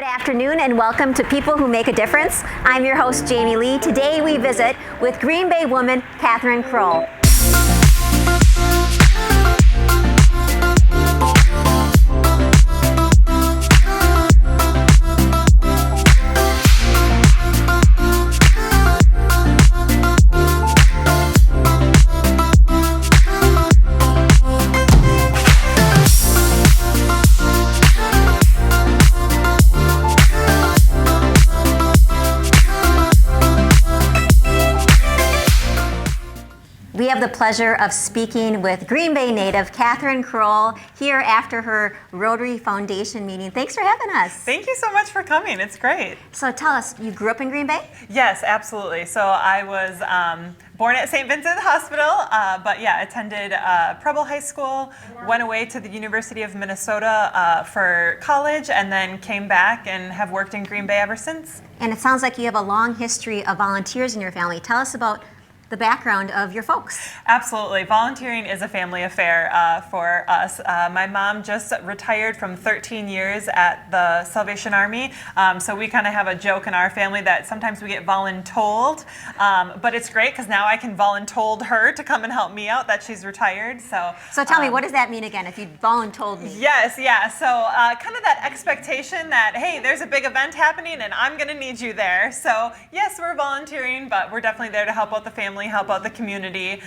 afternoon and welcome to People Who Make a Difference. I'm your host, Jamie Lee. Today we visit with Green Bay woman Kathryn Kroll. We have the pleasure of speaking with Green Bay native Kathryn Kroll here after her Rotary Foundation meeting. Thanks for having us. Thank you so much for coming. It's great. So tell us, you grew up in Green Bay? Yes, absolutely. So I was born at St. Vincent Hospital, but yeah, attended Preble High School, went away to the University of Minnesota for college, and then came back and have worked in Green Bay ever since. And it sounds like you have a long history of volunteers in your family. Tell us about the background of your folks. Absolutely. Volunteering is a family affair for us. My mom just retired from 13 years at the Salvation Army, so we kind of have a joke in our family that sometimes we get voluntold, but it's great because now I can voluntold her to come and help me out that she's retired. So tell me, what does that mean again, if you voluntold me? Yes, yeah. So kind of that expectation that, hey, there's a big event happening and I'm going to need you there. So yes, we're volunteering, but we're definitely there to help out the family, help out the community.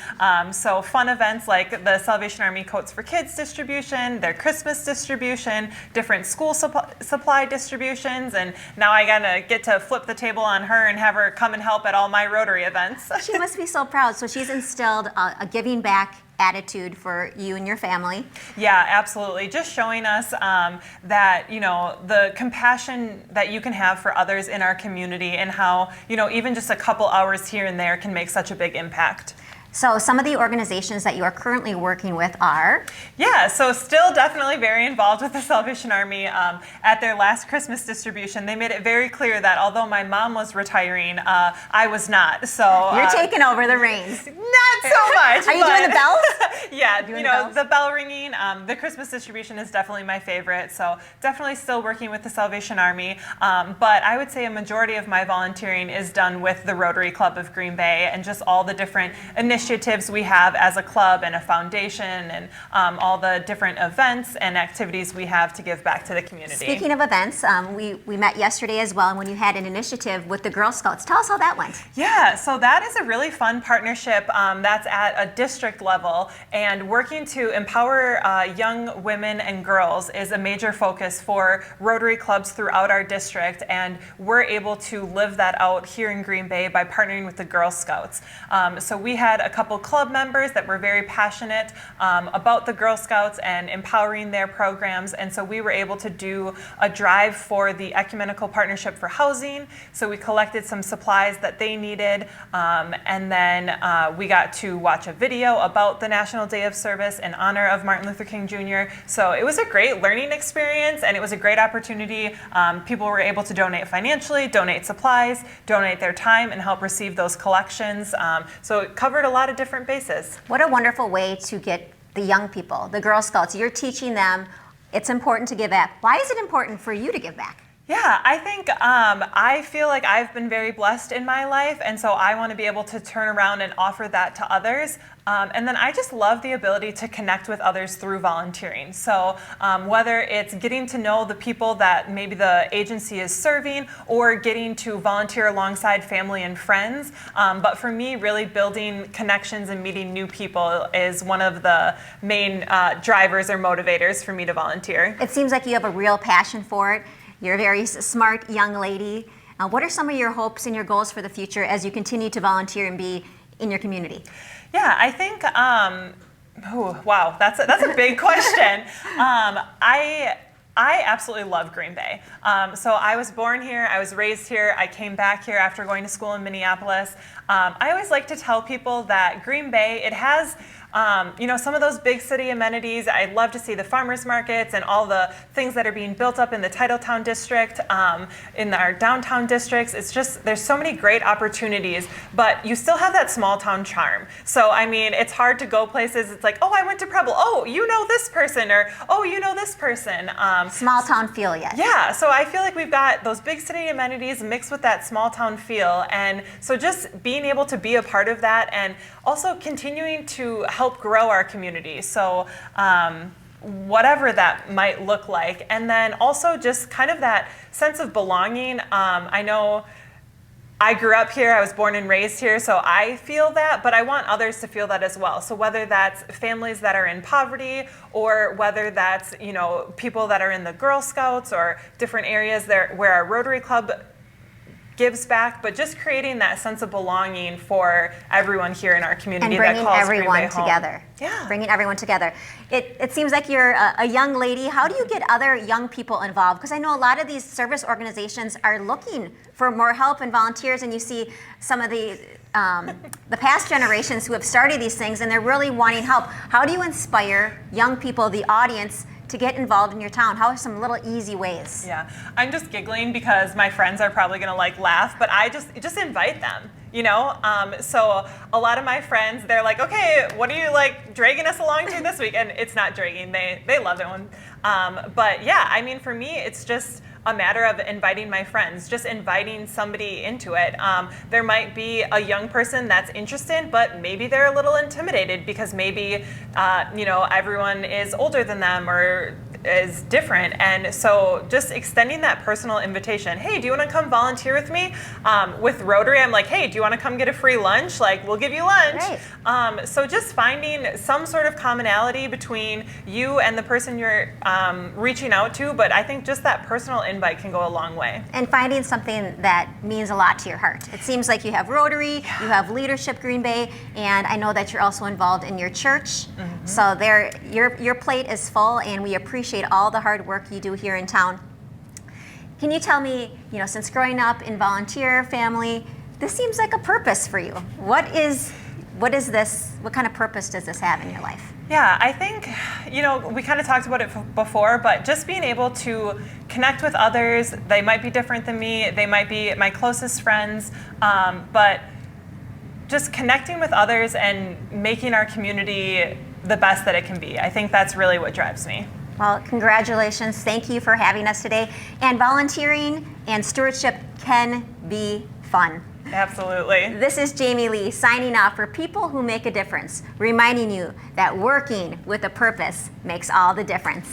So fun events like the Salvation Army Coats for Kids distribution, their Christmas distribution, different school supply distributions, and now I gotta get to flip the table on her and have her come and help at all my Rotary events. She must be so proud. So she's instilled a giving back attitude for you and your family. Yeah, absolutely. Just showing us that, you know, the compassion that you can have for others in our community and how, you know, even just a couple hours here and there can make such a big impact. So some of the organizations that you are currently working with are? Yeah, so still definitely very involved with the Salvation Army. At their last Christmas distribution, they made it very clear that although my mom was retiring, I was not. So you're taking over the reins. Not so much. Are you doing the bells? Yeah, you know, the bell ringing. The Christmas distribution is definitely my favorite. So definitely still working with the Salvation Army. But I would say a majority of my volunteering is done with the Rotary Club of Green Bay and just all the different initiatives we have as a club and a foundation, and all the different events and activities we have to give back to the community. Speaking of events, we met yesterday as well, and when you had an initiative with the Girl Scouts. Tell us how that went. Yeah, so that is a really fun partnership that's at a district level, and working to empower young women and girls is a major focus for Rotary clubs throughout our district, and we're able to live that out here in Green Bay by partnering with the Girl Scouts. So we had a couple club members that were very passionate about the Girl Scouts and empowering their programs, and so we were able to do a drive for the Ecumenical Partnership for Housing. So we collected some supplies that they needed, and then we got to watch a video about the National Day of Service in honor of Martin Luther King Jr. So it was a great learning experience, and it was a great opportunity. People were able to donate financially, donate supplies, donate their time, and help receive those collections. So it covered a lot of different bases. What a wonderful way to get the young people, the Girl Scouts. You're teaching them it's important to give back. Why is it important for you to give back? Yeah, I think I feel like I've been very blessed in my life, and so I want to be able to turn around and offer that to others. And then I just love the ability to connect with others through volunteering. So whether it's getting to know the people that maybe the agency is serving, or getting to volunteer alongside family and friends. But for me, really building connections and meeting new people is one of the main drivers or motivators for me to volunteer. It seems like you have a real passion for it. You're a very smart young lady. What are some of your hopes and your goals for the future as you continue to volunteer and be in your community? Yeah, I think, wow, that's a big question. I absolutely love Green Bay. So I was born here, I was raised here, I came back here after going to school in Minneapolis. I always like to tell people that Green Bay, it has you know, some of those big city amenities. I'd love to see the farmers markets and all the things that are being built up in the Titletown district, in our downtown districts. It's just, there's so many great opportunities, but you still have that small town charm. So, I mean, it's hard to go places. It's like, oh, I went to Preble. Oh, you know this person, or oh, you know this person. Small town feel yet. Yeah, so I feel like we've got those big city amenities mixed with that small town feel. And so just being able to be a part of that and also continuing to help grow our community. So whatever that might look like. And then also just kind of that sense of belonging. I know I grew up here, I was born and raised here, so I feel that, but I want others to feel that as well. So whether that's families that are in poverty, or whether that's, you know, people that are in the Girl Scouts or different areas there where our Rotary Club gives back, but just creating that sense of belonging for everyone here in our community. And bringing that calls everyone Green Bay home. together. Yeah. Bringing everyone together. It seems like you're a young lady. How do you get other young people involved? Because I know a lot of these service organizations are looking for more help and volunteers, and you see some of the past generations who have started these things, and they're really wanting help. How do you inspire young people, the audience, to get involved in your town? How are some little easy ways? Yeah, I'm just giggling because my friends are probably gonna laugh, but I just invite them, you know? So a lot of my friends, they're like, okay, what are you dragging us along to this week? And it's not dragging, they love it when, but yeah, I mean, for me, it's just a matter of inviting my friends, just inviting somebody into it. There might be a young person that's interested, but maybe they're a little intimidated because maybe, everyone is older than them or is different. And so just extending that personal invitation. Hey, do you want to come volunteer with me? With Rotary, I'm like, hey, do you want to come get a free lunch? We'll give you lunch. Right. So just finding some sort of commonality between you and the person you're reaching out to. But I think just that personal invite can go a long way. And finding something that means a lot to your heart. It seems like you have Rotary, you have Leadership Green Bay, and I know that you're also involved in your church. Mm-hmm. So your plate is full, and we appreciate all the hard work you do here in town. Can you tell me, since growing up in volunteer family, this seems like a purpose for you. What is this? What kind of purpose does this have in your life? Yeah, I think, we kind of talked about it before, but just being able to connect with others. They might be different than me. They might be my closest friends, but just connecting with others and making our community the best that it can be. I think that's really what drives me. Well, congratulations. Thank you for having us today. And volunteering and stewardship can be fun. Absolutely. This is Jamie Lee signing off for People Who Make a Difference, reminding you that working with a purpose makes all the difference.